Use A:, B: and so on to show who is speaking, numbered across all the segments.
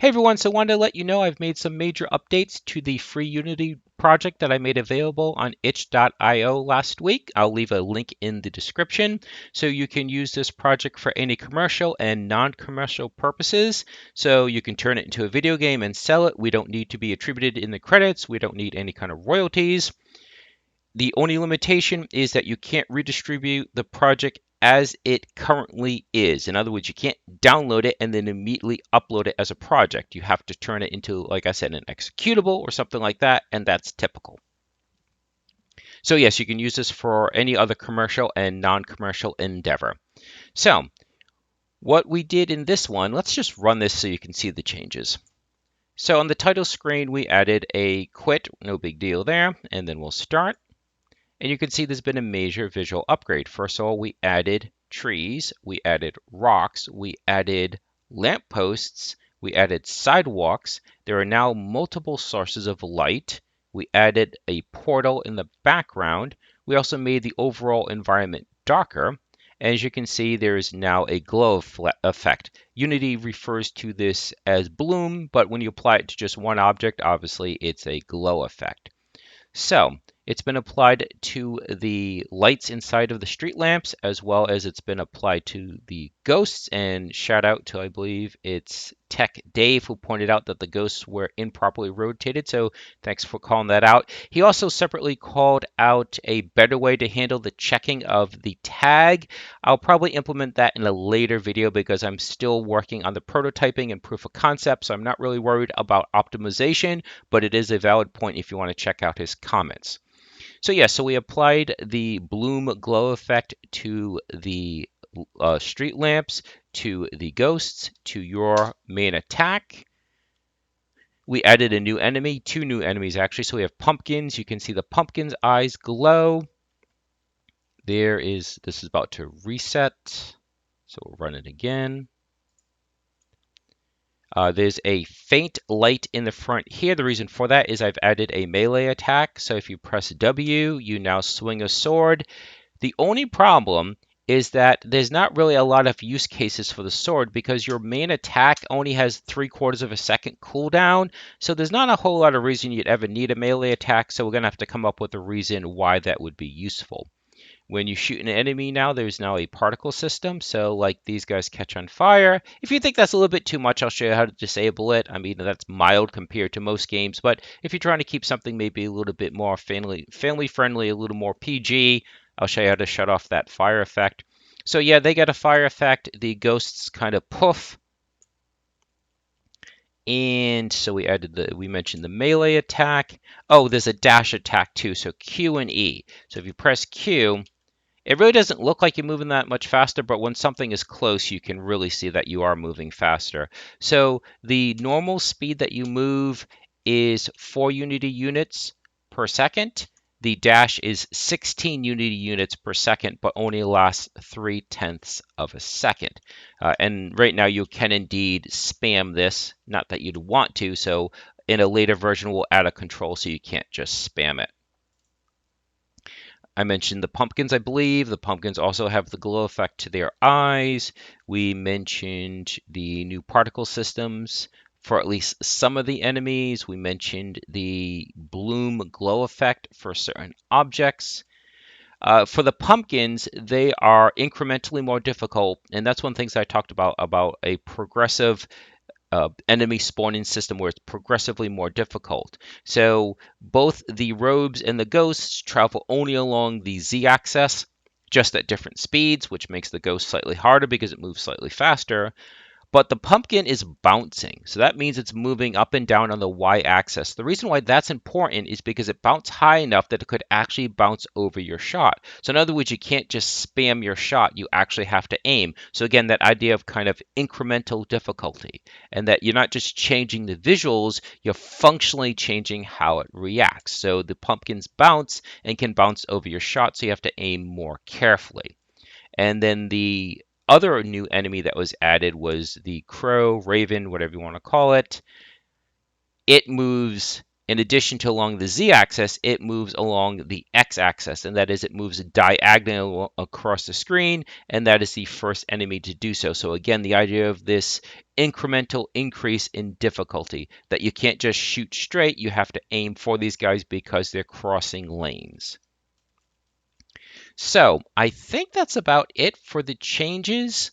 A: Hey everyone, so I wanted to let you know I've made some major updates to the free Unity project that I made available on itch.io last week. I'll leave a link in the description so you can use this project for any commercial and non-commercial purposes. So you can turn it into a video game and sell it. We don't need to be attributed in the credits. We don't need any kind of royalties. The only limitation is that you can't redistribute the project as it currently is. In other words, you can't download it and then immediately upload it as a project. You have to turn it into, like I said, an executable or something like that, and that's typical. So yes, you can use this for any other commercial and non-commercial endeavor. So what we did in this one, let's just run this so you can see the changes. So on the title screen, we added a quit, no big deal there, and then we'll start. And you can see there's been a major visual upgrade. First of all, we added trees, we added rocks, we added lampposts, we added sidewalks. There are now multiple sources of light. We added a portal in the background. We also made the overall environment darker. As you can see, there is now a glow effect. Unity refers to this as bloom, but when you apply it to just one object, obviously it's a glow effect. So it's been applied to the lights inside of the street lamps, as well as it's been applied to the ghosts. And shout out to, I believe it's Tech Dave, who pointed out that the ghosts were improperly rotated. So thanks for calling that out. He also separately called out a better way to handle the checking of the tag. I'll probably implement that in a later video because I'm still working on the prototyping and proof of concept. So I'm not really worried about optimization, but it is a valid point if you want to check out his comments. So yeah, so we applied the bloom glow effect to the street lamps, to the ghosts, to your main attack. We added a new enemy, two new enemies actually. So we have pumpkins. You can see the pumpkin's eyes glow. This is about to reset. So we'll run it again. There's a faint light in the front here. The reason for that is I've added a melee attack. So if you press W, you now swing a sword. The only problem is that there's not really a lot of use cases for the sword because your main attack only has 3/4 of a second cooldown. So there's not a whole lot of reason you'd ever need a melee attack. So we're going to have to come up with a reason why that would be useful. When you shoot an enemy now, there's now a particle system. So like these guys catch on fire. If you think that's a little bit too much, I'll show you how to disable it. I mean, that's mild compared to most games. But if you're trying to keep something maybe a little bit more family friendly, a little more PG, I'll show you how to shut off that fire effect. So yeah, they get a fire effect. The ghosts kind of poof. And so we mentioned the melee attack. Oh, there's a dash attack too. So Q and E. So if you press Q, it really doesn't look like you're moving that much faster, but when something is close, you can really see that you are moving faster. So the normal speed that you move is 4 Unity units per second. The dash is 16 Unity units per second, but only lasts 3/10 of a second. And right now you can indeed spam this, not that you'd want to. So in a later version, we'll add a control so you can't just spam it. I mentioned the pumpkins, I believe. The pumpkins also have the glow effect to their eyes. We mentioned the new particle systems for at least some of the enemies. We mentioned the bloom glow effect for certain objects. For the pumpkins, they are incrementally more difficult, and that's one of the things I talked about a progressive enemy spawning system where it's progressively more difficult. So both the robes and the ghosts travel only along the z-axis, just at different speeds, which makes the ghost slightly harder because it moves slightly faster. But the pumpkin is bouncing, so that means it's moving up and down on the y-axis. The reason why that's important is because it bounced high enough that it could actually bounce over your shot. So in other words, you can't just spam your shot, you actually have to aim. So again, that idea of kind of incremental difficulty, and that you're not just changing the visuals, you're functionally changing how it reacts. So the pumpkins bounce and can bounce over your shot, so you have to aim more carefully. And then the other new enemy that was added was the crow, raven, whatever you want to call it. It moves In addition to along the z-axis, it moves along the x-axis, and that is it moves diagonal across the screen, and that is the first enemy to do so. So again, the idea of this incremental increase in difficulty, that you can't just shoot straight, you have to aim for these guys because they're crossing lanes. So I think that's about it for the changes.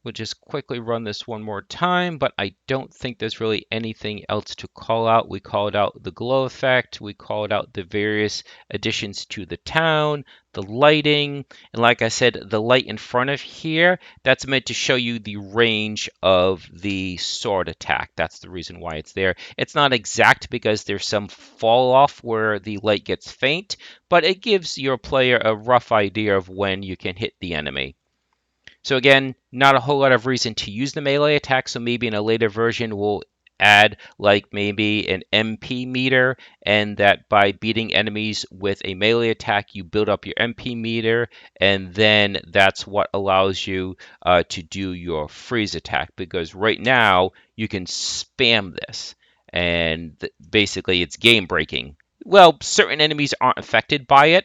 A: We'll just quickly run this one more time, but I don't think there's really anything else to call out. We called out the glow effect. We called out the various additions to the town, the lighting, and like I said, the light in front of here, that's meant to show you the range of the sword attack. That's the reason why it's there. It's not exact because there's some fall off where the light gets faint, but it gives your player a rough idea of when you can hit the enemy. So again, not a whole lot of reason to use the melee attack, so maybe in a later version we'll add like maybe an MP meter, and that by beating enemies with a melee attack you build up your MP meter, and then that's what allows you to do your freeze attack, because right now you can spam this and basically it's game breaking. Well, certain enemies aren't affected by it,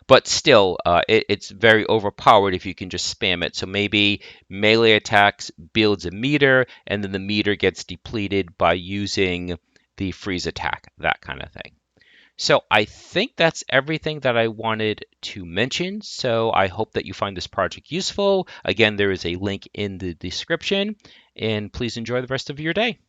A: but still, it's very overpowered if you can just spam it. So maybe melee attacks builds a meter, and then the meter gets depleted by using the freeze attack, that kind of thing. So I think that's everything that I wanted to mention. So I hope that you find this project useful. Again, there is a link in the description, and please enjoy the rest of your day.